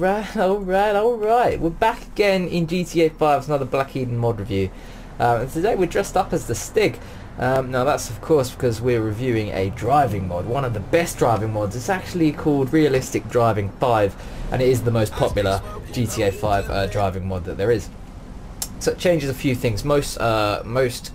Alright. We're back again in GTA 5's another Black Eden mod review. And today we're dressed up as the Stig. Now that's of course because we're reviewing a driving mod, one of the best driving mods. It's actually called Realistic Driving 5, and it is the most popular GTA 5 driving mod that there is. So it changes a few things. Most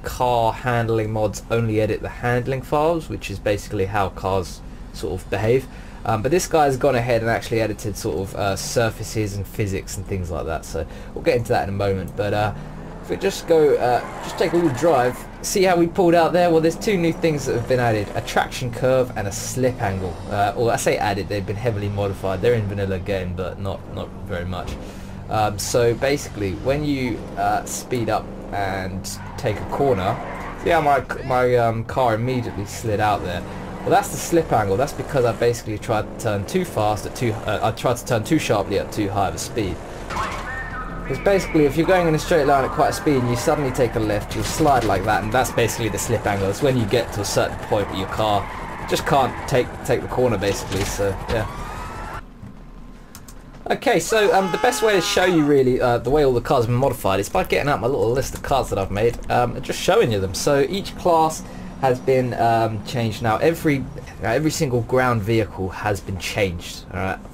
car handling mods only edit the handling files, which is basically how cars sort of behave. But this guy's gone ahead and actually edited sort of surfaces and physics and things like that. So we'll get into that in a moment. But if we just go, just take a little drive, see how we pulled out there. Well, there's two new things that have been added: a traction curve and a slip angle. Or I say added; they've been heavily modified. They're in vanilla game, but not very much. So basically, when you speed up and take a corner, see how my car immediately slid out there. Well, that's the slip angle. That's because I basically tried to turn too fast at I tried to turn too sharply at too high of a speed. Because basically, if you're going in a straight line at quite a speed and you suddenly take a left, you'll slide like that, and that's basically the slip angle. It's when you get to a certain point where your car just can't take the corner, basically. So yeah. Okay, so the best way to show you really the way all the cars have been modified is by getting out my little list of cars that I've made and just showing you them. So each class has been changed now. Every single ground vehicle has been changed,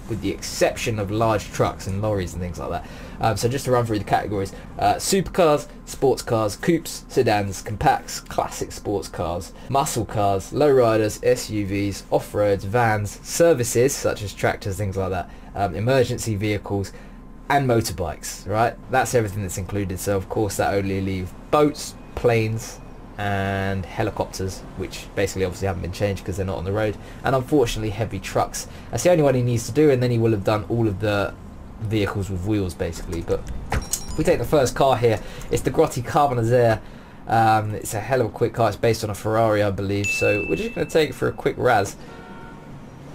with the exception of large trucks and lorries and things like that. So just to run through the categories: supercars, sports cars, coupes, sedans, compacts, classic sports cars, muscle cars, lowriders, SUVs, off-roads, vans, services such as tractors, things like that, emergency vehicles, and motorbikes. Right, that's everything that's included. So of course that only leaves boats, planes, and helicopters, which basically obviously haven't been changed because they're not on the road, and unfortunately heavy trucks. That's the only one he needs to do, and then he will have done all of the vehicles with wheels basically. But if we take the first car here, it's the Grotti Carbonazzer. It's a hell of a quick car. It's based on a Ferrari, I believe, so we're just going to take it for a quick razz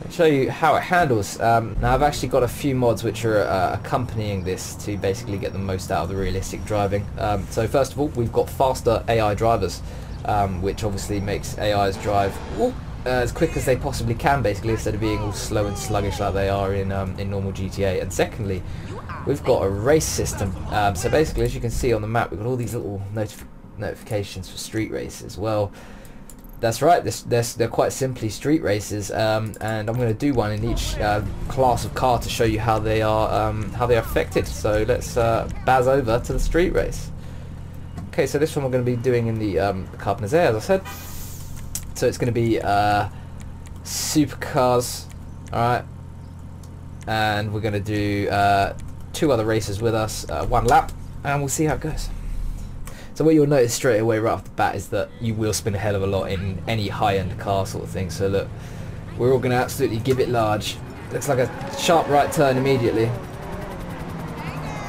and show you how it handles. Now I've actually got a few mods which are accompanying this to basically get the most out of the realistic driving. So first of all, we've got faster AI drivers, which obviously makes AIs drive as quick as they possibly can, basically, instead of being all slow and sluggish like they are in normal GTA. And secondly, we've got a race system. So basically, as you can see on the map, we've got all these little notifications for street races. Well, that's right, they're quite simply street races, and I'm going to do one in each class of car to show you how they are affected. So let's baz over to the street race. Okay, so this one we're going to be doing in the Carbonazzer, as I said. So it's going to be supercars, alright, and we're going to do two other races with us, one lap, and we'll see how it goes. So what you'll notice straight away right off the bat is that you will spin a hell of a lot in any high-end car sort of thing. So look, we're all going to absolutely give it large. Looks like a sharp right turn immediately.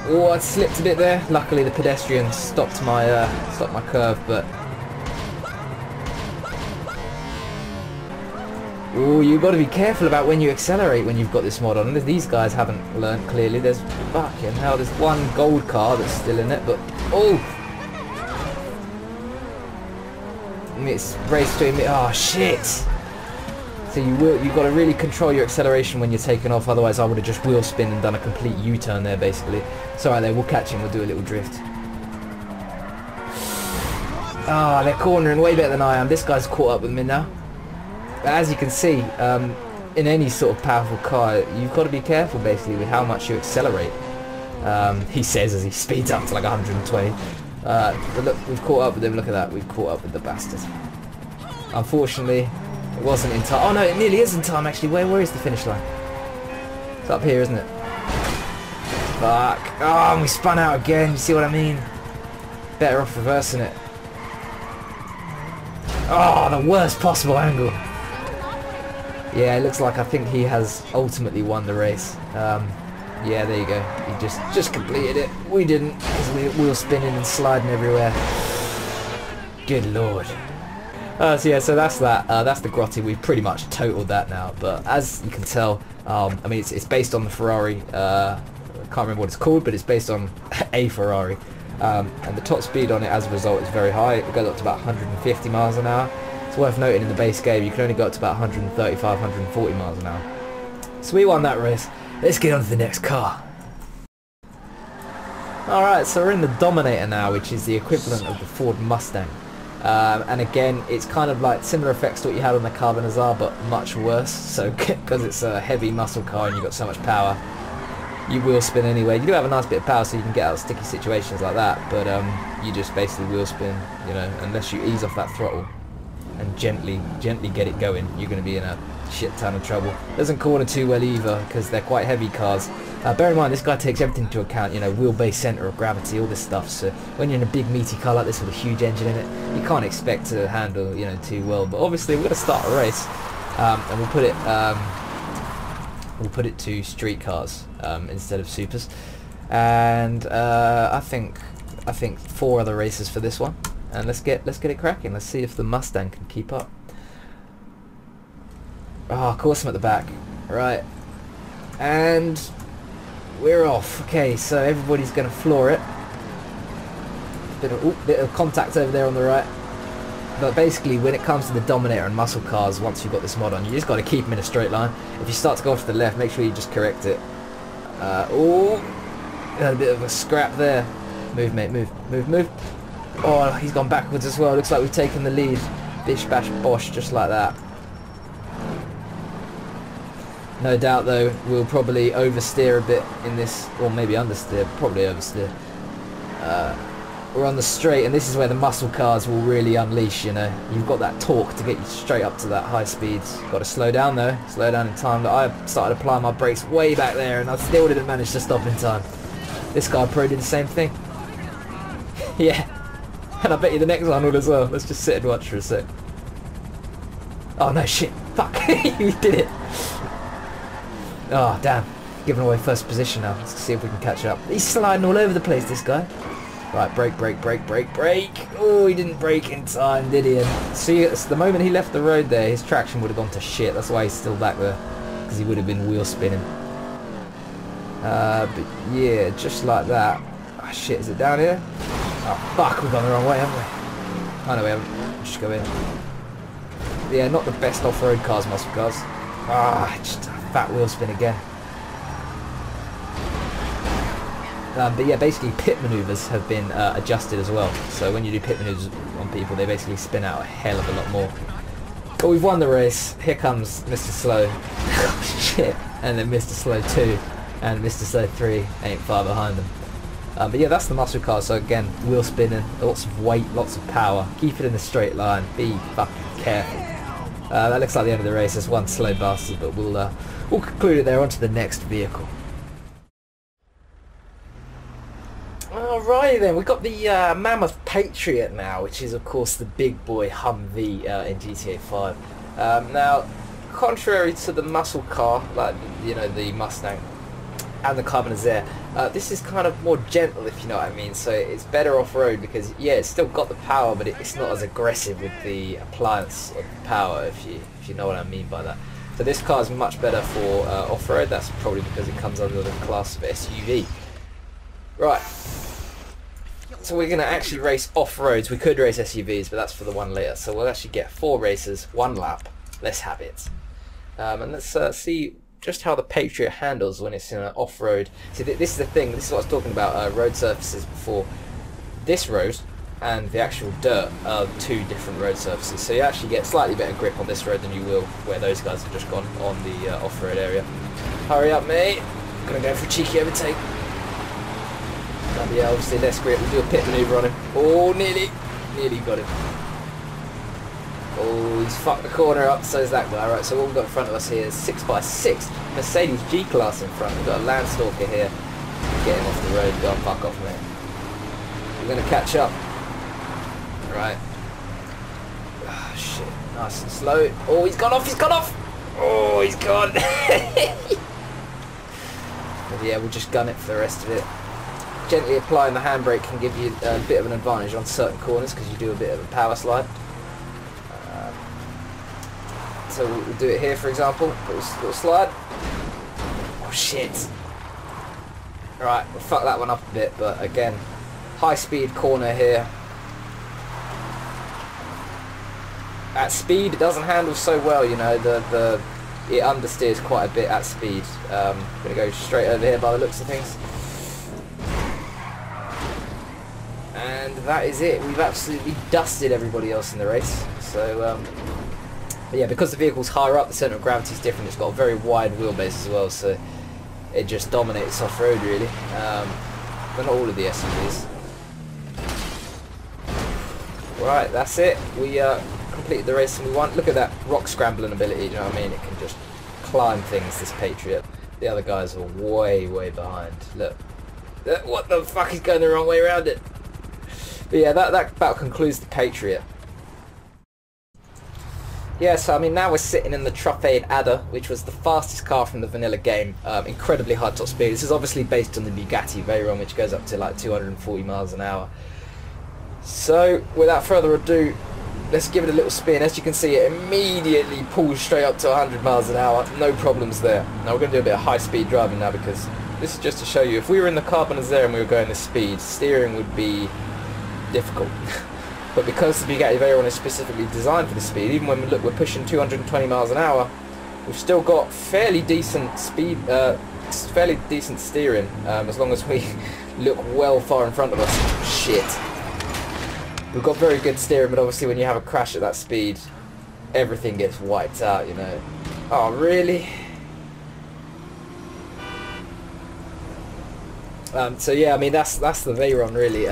Oh, I slipped a bit there. Luckily the pedestrian stopped my curve, but oh, you've got to be careful about when you accelerate when you've got this mod on. These guys haven't learnt clearly. There's fucking hell, there's one gold car that's still in it, but oh, it's raced to him. Oh shit! So you've got to really control your acceleration when you're taking off. Otherwise, I would have just wheel spin and done a complete U-turn there. Basically, it's alright there. We'll catch him. We'll do a little drift. Ah, they're cornering way better than I am. This guy's caught up with me now. But as you can see, in any sort of powerful car, you've got to be careful basically with how much you accelerate. He says as he speeds up to like 120. But look, we've caught up with him. Look at that, we've caught up with the bastard. Unfortunately, it wasn't in time. Oh no, it nearly is in time actually. Where is the finish line? It's up here, isn't it? Fuck. Oh, and we spun out again. You see what I mean? Better off reversing it. Oh, the worst possible angle. Yeah, it looks like I think he has ultimately won the race. Yeah, there you go. He just completed it. We didn't, because we were spinning and sliding everywhere. Good lord. So yeah, so that's that. That's the Grotti. We've pretty much totaled that now. But as you can tell, I mean, it's based on the Ferrari. I can't remember what it's called, but it's based on a Ferrari. And the top speed on it, as a result, is very high. It goes up to about 150 miles an hour. It's worth noting in the base game, you can only go up to about 135, 140 miles an hour. So we won that race. let's get on to the next car. Alright, so we're in the Dominator now, which is the equivalent of the Ford Mustang. And again, it's kind of like similar effects to what you had on the Carbonazar, but much worse. So because it's a heavy muscle car and you've got so much power, you wheel spin anyway. You do have a nice bit of power so you can get out of sticky situations like that, but you just basically wheel spin, you know, unless you ease off that throttle and gently get it going, you're going to be in a shit ton of trouble. Doesn't corner too well either because they're quite heavy cars. Bear in mind, this guy takes everything into account, you know, wheelbase, centre of gravity, all this stuff. So when you're in a big meaty car like this with a huge engine in it, you can't expect to handle, you know, too well. But obviously we're going to start a race, and we'll put it to street cars instead of supers. And I think 4 other races for this one. And let's get it cracking. Let's see if the Mustang can keep up. Oh, of course I'm at the back. Right. And we're off. Okay, so everybody's going to floor it. Bit of contact over there on the right. But basically, when it comes to the Dominator and muscle cars, once you've got this mod on, you just got to keep them in a straight line. If you start to go off to the left, make sure you just correct it. Oh, had a bit of a scrap there. Move, mate, move, move, move. Oh, he's gone backwards as well. Looks like we've taken the lead. Bish, bash, bosh, just like that. No doubt, though, we'll probably oversteer a bit in this, or maybe understeer, probably oversteer. We're on the straight, and this is where the muscle cars will really unleash, you know. You've got that torque to get you straight up to that high speeds. Got to slow down, though. Slow down in time. I started applying my brakes way back there, and I still didn't manage to stop in time. This guy probably did the same thing. Yeah. And I bet you the next one will as well. Let's just sit and watch for a sec. Oh, no, shit. Fuck. You did it. Oh, damn. Giving away first position now. Let's see if we can catch up. He's sliding all over the place, this guy. Right, brake, brake, brake, brake, brake. Oh, he didn't brake in time, did he? And see, the moment he left the road there, his traction would have gone to shit. That's why he's still back there. Because he would have been wheel spinning. But yeah, just like that. Oh, shit, is it down here? Oh, fuck, we've gone the wrong way, haven't we? Oh, no, we haven't. Just go in. Yeah, not the best off-road cars, muscle cars. Ah, just a fat wheel spin again. But yeah, basically pit maneuvers have been adjusted as well. So when you do pit maneuvers on people, they basically spin out a hell of a lot more. But we've won the race. Here comes Mr. Slow. Oh, shit. And then Mr. Slow 2 and Mr. Slow 3 ain't far behind them. But yeah, that's the muscle car. So again, wheel spinning, lots of weight, lots of power. Keep it in a straight line. Be fucking careful. That looks like the end of the race. There's one slow bastard, but we'll conclude it there. On to the next vehicle. Alrighty then, we've got the Mammoth Patriot now, which is of course the big boy Humvee in GTA 5. Now, contrary to the muscle car, like, you know, the Mustang and the Carbonazar, this is kind of more gentle, if you know what I mean. So it's better off-road because, yeah, it's still got the power, but it's not as aggressive with the appliance of power, if you know what I mean by that. So this car is much better for off-road. That's probably because it comes under the class of SUV. Right. So we're going to actually race off-roads. We could race SUVs, but that's for the one later. So we'll actually get 4 races, 1 lap. Let's have it. And let's see just how the Patriot handles when it's in an off-road. See, this is the thing. This is what I was talking about, road surfaces before. This road and the actual dirt are 2 different road surfaces. So you actually get slightly better grip on this road than you will where those guys have just gone on the off-road area. Hurry up, mate. Gonna go for a cheeky overtake. Yeah, obviously less grip. We'll do a pit manoeuvre on him. Oh, nearly got him. Oh, he's fucked the corner up, so's that guy. Right, so what we've got in front of us here is 6x6 Mercedes G-Class in front. We've got a Landstalker here. Get him off the road. Go and fuck off, mate. We're going to catch up. Right. Oh, shit. Nice and slow. Oh, he's gone off, he's gone off! Oh, he's gone! But yeah, we'll just gun it for the rest of it. Gently applying the handbrake can give you a bit of an advantage on certain corners because you do a bit of a power slide. So we'll do it here, for example. Little slide. Oh shit! Right, we'll fuck that one up a bit, but again, high speed corner here. At speed, it doesn't handle so well. You know, the it understeers quite a bit at speed. I'm going to go straight over here by the looks of things. And that is it. We've absolutely dusted everybody else in the race. So, but yeah, because the vehicle's higher up, the centre of gravity is different. It's got a very wide wheelbase as well, so it just dominates off-road really. But not all of the SUVs. Right, that's it. We completed the race and we won. Look at that rock scrambling ability, you know what I mean? It can just climb things, this Patriot. The other guys are way, way behind. Look. What the fuck is going the wrong way around it? But yeah, that about concludes the Patriot. Yeah, so I mean now we're sitting in the Truffade Adder, which was the fastest car from the vanilla game. Incredibly high top speed. This is obviously based on the Bugatti Veyron, which goes up to like 240 miles an hour. So without further ado, let's give it a little spin. As you can see, it immediately pulls straight up to 100 miles an hour. No problems there. Now we're going to do a bit of high speed driving now, because this is just to show you, if we were in the Carbon Azera and we were going this speed, steering would be difficult. But because the Bugatti Veyron is specifically designed for the speed, even when we're pushing 220 miles an hour, we've still got fairly decent speed, fairly decent steering, as long as we look well far in front of us. Shit. We've got very good steering, but obviously when you have a crash at that speed, everything gets wiped out, you know. Oh, really? So yeah, I mean that's the Veyron really.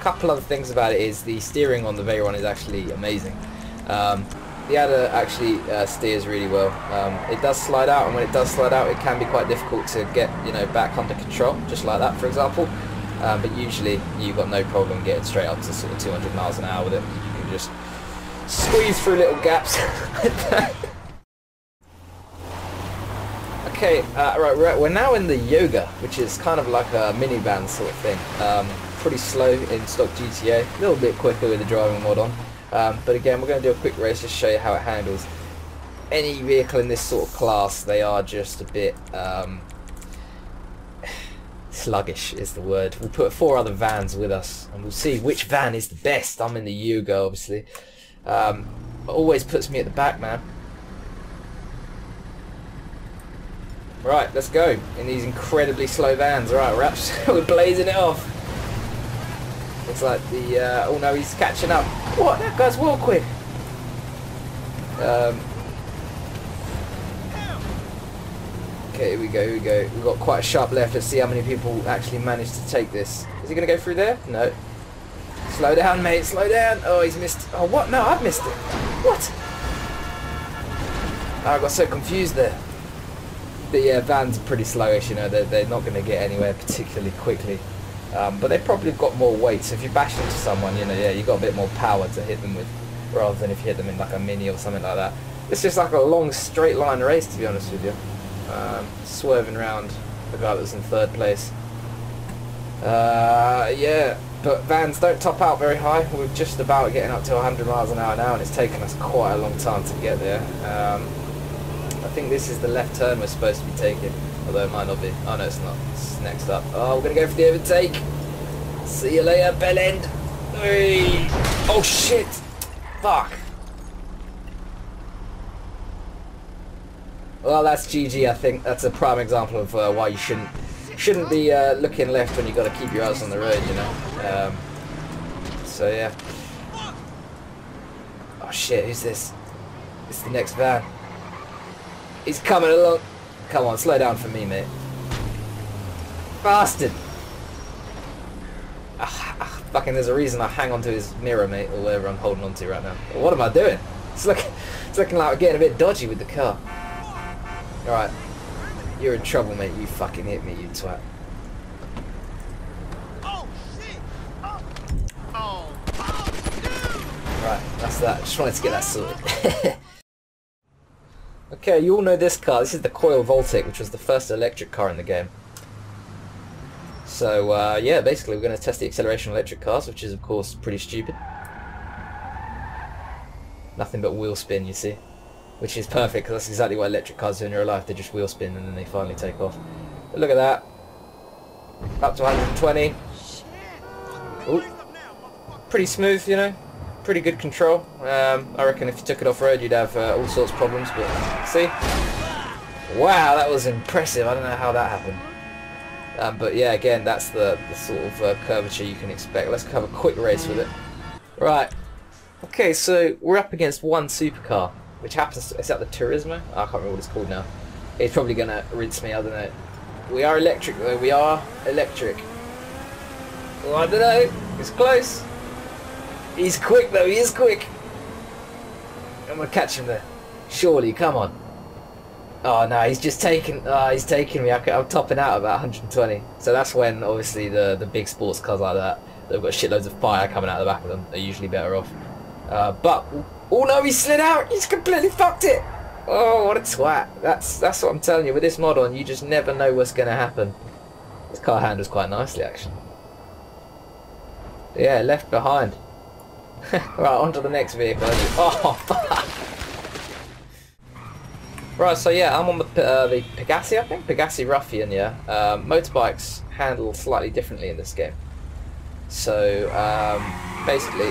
Couple other things about it is the steering on the Veyron is actually amazing. The Adder actually steers really well. It does slide out, and when it does slide out, it can be quite difficult to get, you know, back under control, just like that, for example. But usually you've got no problem getting straight up to sort of 200 miles an hour with it. You can just squeeze through little gaps. Okay, right, we're now in the Yoga, which is kind of like a minivan sort of thing. Pretty slow in stock GTA, a little bit quicker with the driving mod on. But again, we're going to do a quick race just to show you how it handles. Any vehicle in this sort of class, they are just a bit sluggish is the word. We'll put 4 other vans with us and we'll see which van is the best. I'm in the Yugo, obviously. Always puts me at the back, man. Right, let's go in these incredibly slow vans. Right, we're blazing it off. Looks like the oh no, he's catching up. What? That guy's well quick. Okay, here we go, We've got quite a sharp left. Let's see how many people actually managed to take this. Is he going to go through there? No. Slow down, mate, slow down. Oh, he's missed. Oh, what? No, I've missed it. What? Oh, I got so confused there. But yeah, vans are pretty slowish, you know. They're not going to get anywhere particularly quickly. But they've probably got more weight, so if you bash into someone, you know, yeah, you've got a bit more power to hit them with, rather than if you hit them in like a Mini or something like that. It's just like a long straight line race, to be honest with you. Swerving around the guy that was in 3rd place. Yeah, but vans don't top out very high. We're just about getting up to 100 miles an hour now, and it's taken us quite a long time to get there. I think this is the left turn we're supposed to be taking, although it might not be. Oh no, it's not. It's next up. Oh, we're going to go for the overtake. See you later, Bell End. Hey. Oh shit. Fuck. Well, that's GG, I think. That's a prime example of why you shouldn't be looking left when you've got to keep your eyes on the road, you know. So yeah. Oh shit, who's this? It's the next van. He's coming along. Come on, slow down for me, mate. Bastard! Fucking, there's a reason I hang onto his mirror, mate, or whatever I'm holding onto right now. But what am I doing? It's looking like we're getting a bit dodgy with the car. Alright. You're in trouble, mate. You fucking hit me, you twat. Oh, shit! Oh. Right, that's that. Just wanted to get that sorted. Okay, you all know this car. This is the Coil Voltic, which was the first electric car in the game. So, yeah, basically we're going to test the acceleration of electric cars, which is, of course, pretty stupid. Nothing but wheel spin, you see. Which is perfect, because that's exactly what electric cars do in real life. They just wheel spin and then they finally take off. But look at that. Up to 120. Ooh. Pretty smooth, you know. Pretty good control. I reckon if you took it off-road you'd have all sorts of problems, but see? Wow, that was impressive. I don't know how that happened. But yeah, again, that's the sort of curvature you can expect. Let's have a quick race with it. Right. Okay, so we're up against one supercar, which happens to, is that the Turismo? I can't remember what it's called now. It's probably going to rinse me, I don't know. We are electric though, we are electric. Well, I don't know, it's close. He's quick though, he is quick. I'm going to catch him there. Surely, come on. Oh no, he's just taken. He's taking me. I'm topping out about 120. So that's when obviously the big sports cars like that, they've got shitloads of fire coming out of the back of them, are usually better off. But oh no, he slid out. He's completely fucked it. Oh, what a twat. That's what I'm telling you. With this mod on, you just never know what's going to happen. This car handles quite nicely actually. Yeah, left behind. Right, on to the next vehicle. Oh. Right, so yeah, I'm on the Pegassi, I think? Pegassi Ruffian, yeah. Motorbikes handle slightly differently in this game. So, basically,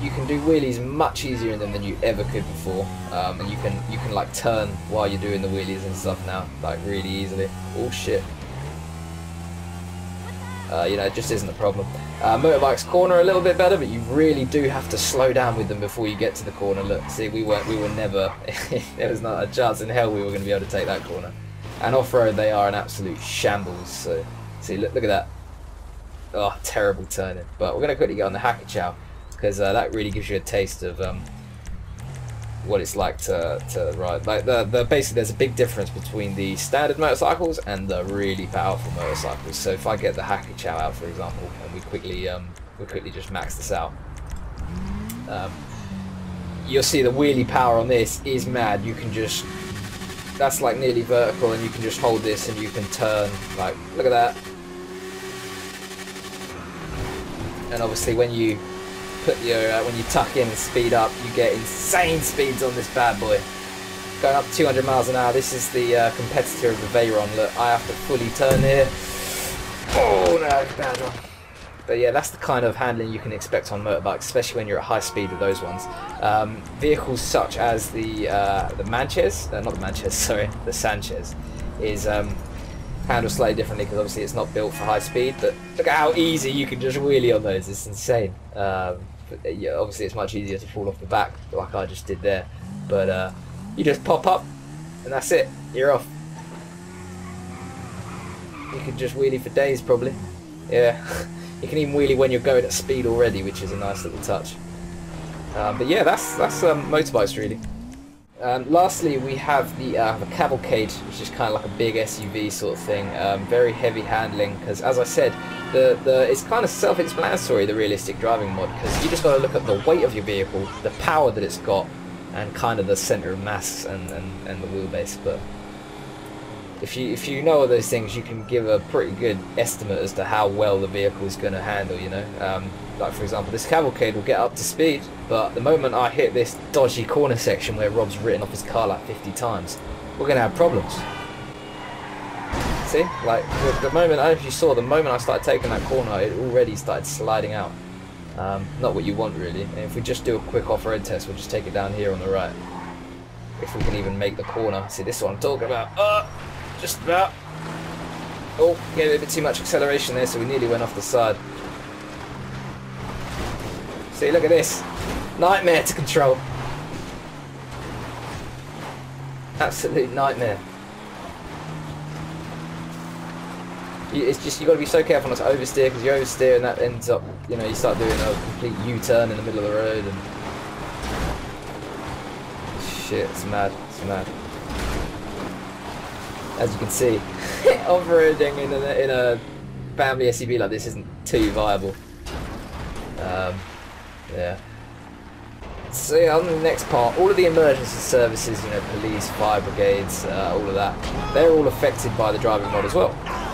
you can do wheelies much easier in them than you ever could before. And you can like turn while you're doing the wheelies and stuff now, like really easily. Oh shit. You know, it just isn't a problem. Motorbikes corner a little bit better, but you really do have to slow down with them before you get to the corner. Look, see, we were never, there was not a chance in hell we were going to be able to take that corner. And off-road, they are an absolute shambles. So, see, look at that. Oh, terrible turning. But we're going to quickly get on the Hakuchou, because that really gives you a taste of what it's like to ride. Like basically, there's a big difference between the standard motorcycles and the really powerful motorcycles. So if I get the Hakuchou out, for example, and we quickly just max this out, you'll see the wheelie power on this is mad. You can just, that's like nearly vertical, and you can just hold this and you can turn. Like, look at that. And obviously, when you put your when you tuck in and speed up, you get insane speeds on this bad boy, going up 200 miles an hour. This is the competitor of the Veyron. Look, I have to fully turn here. Oh no, bad one. But yeah, that's the kind of handling you can expect on motorbikes, especially when you're at high speed with those ones. Vehicles such as the Manchez, not the Manchez, sorry, the Sanchez, is handled slightly differently because obviously it's not built for high speed. But look at how easy you can just wheelie on those. It's insane. But, yeah, obviously it's much easier to fall off the back like I just did there, but you just pop up and that's it, you're off. You can just wheelie for days probably. Yeah. You can even wheelie when you're going at speed already, which is a nice little touch. But yeah, that's motorbikes really. Lastly, we have the Cavalcade, which is kind of like a big SUV sort of thing. Very heavy handling, because as I said, it's kind of self-explanatory, the realistic driving mod, because you just got to look at the weight of your vehicle, the power that it's got, and kind of the center of mass and the wheelbase. But if you know all those things, you can give a pretty good estimate as to how well the vehicle is going to handle. You know, like for example, this Cavalcade will get up to speed, but the moment I hit this dodgy corner section where Rob's written off his car like 50 times, we're going to have problems. See, like the moment, I don't know if you saw, the moment I started taking that corner, it already started sliding out. Not what you want really. And if we just do a quick off-road test, we'll just take it down here on the right. If we can even make the corner. See, this is what I'm talking about. Just about. Oh, gave it a bit too much acceleration there, so we nearly went off the side. See, look at this. Nightmare to control. Absolute nightmare. It's just, you got to be so careful not to oversteer, because you oversteer and that ends up, you know, you start doing a complete U-turn in the middle of the road and shit, it's mad, it's mad. As you can see, off-roading in a family SUV like this isn't too viable. Yeah. So yeah, on the next part, all of the emergency services, you know, police, fire brigades, all of that, they're all affected by the driving mod as well,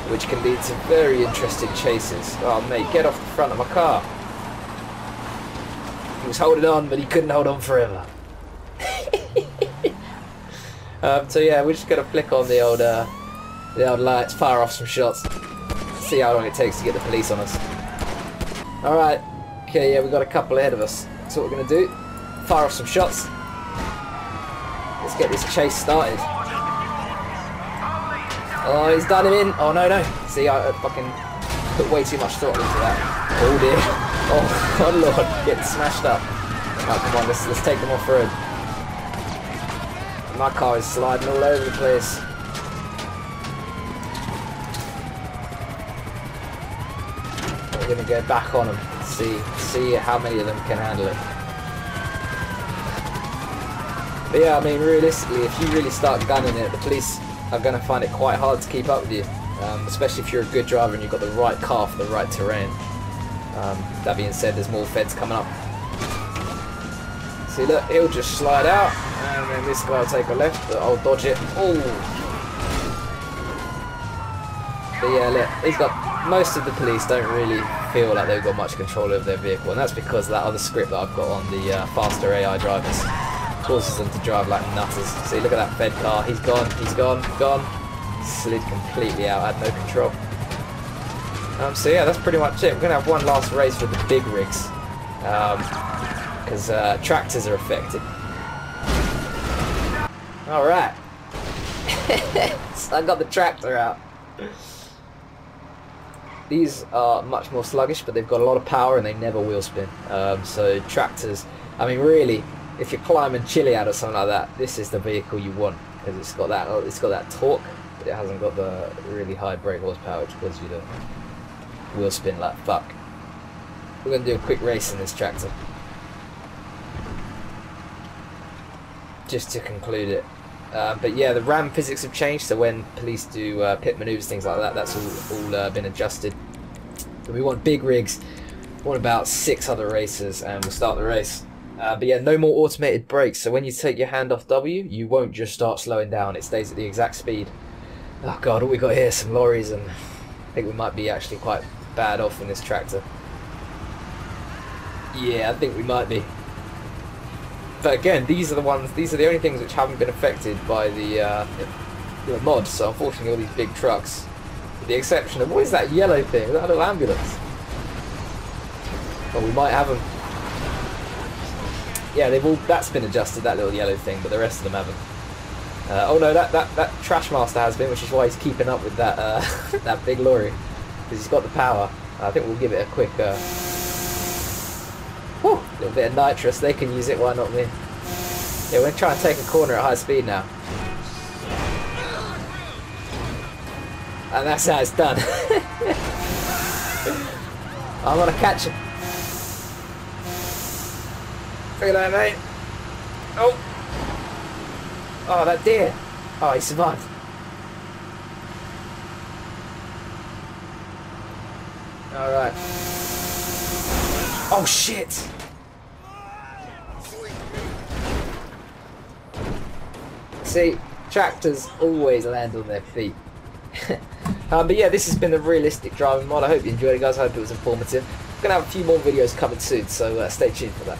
which can lead to very interesting chases. Oh mate, get off the front of my car. He was holding on, but he couldn't hold on forever. So yeah, we're just gonna flick on the old lights, fire off some shots, see how long it takes to get the police on us. Alright, okay, yeah, we've got a couple ahead of us. That's what we're gonna do. Fire off some shots. Let's get this chase started. Oh, he's done him in. Oh, no, no. See, I fucking put way too much thought into that. Oh, dear. Oh, oh Lord. Getting smashed up. Oh, come on. Let's take them off road. My car is sliding all over the place. We're going to go back on them. See how many of them can handle it. But yeah, I mean, realistically, if you really start gunning it, the police are going to find it quite hard to keep up with you, especially if you're a good driver and you've got the right car for the right terrain. That being said, there's more feds coming up. See, look, he'll just slide out, and then this guy will take a left, but I'll dodge it. Oh! But yeah, look, he's got, most of the police don't really feel like they've got much control over their vehicle, and that's because of that other script that I've got on the faster AI drivers. Causes them to drive like nutters. See, look at that fed car. He's gone. He's gone. Gone. Slid completely out. Had no control. So yeah, that's pretty much it. We're gonna have one last race with the big rigs, because tractors are affected. All right. So I got the tractor out. These are much more sluggish, but they've got a lot of power and they never wheel spin. So tractors, I mean, really. If you're climbing Chile out or something like that, this is the vehicle you want, because it's got that torque, but it hasn't got the really high brake horsepower, which causes you to wheel spin like fuck. We're going to do a quick race in this tractor, just to conclude it. But yeah, the RAM physics have changed, so when police do pit manoeuvres, things like that, that's all been adjusted. And we want big rigs. We want about 6 other racers, and we'll start the race. But yeah, no more automated brakes, so when you take your hand off W, you won't just start slowing down, it stays at the exact speed. Oh god, all we got here, some lorries, and I think we might be actually quite bad off in this tractor. Yeah, I think we might be. But again, these are the only things which haven't been affected by the mod, so unfortunately all these big trucks, with the exception of, what is that yellow thing? Is that a little ambulance? Well, we might have them. Yeah, that's been adjusted, that little yellow thing, but the rest of them haven't. Oh no, that Trashmaster has been, which is why he's keeping up with that that big lorry, because he's got the power. I think we'll give it a quick little bit of nitrous. They can use it, why not me? Yeah, we're going to try and take a corner at high speed now. And that's how it's done. I'm going to catch him. Look at that, mate. Oh! Oh, that deer. Oh, he survived. Alright. Oh, shit! See, tractors always land on their feet. But yeah, this has been a realistic driving mod. I hope you enjoyed it, guys. I hope it was informative. I'm going to have a few more videos coming soon, so stay tuned for that.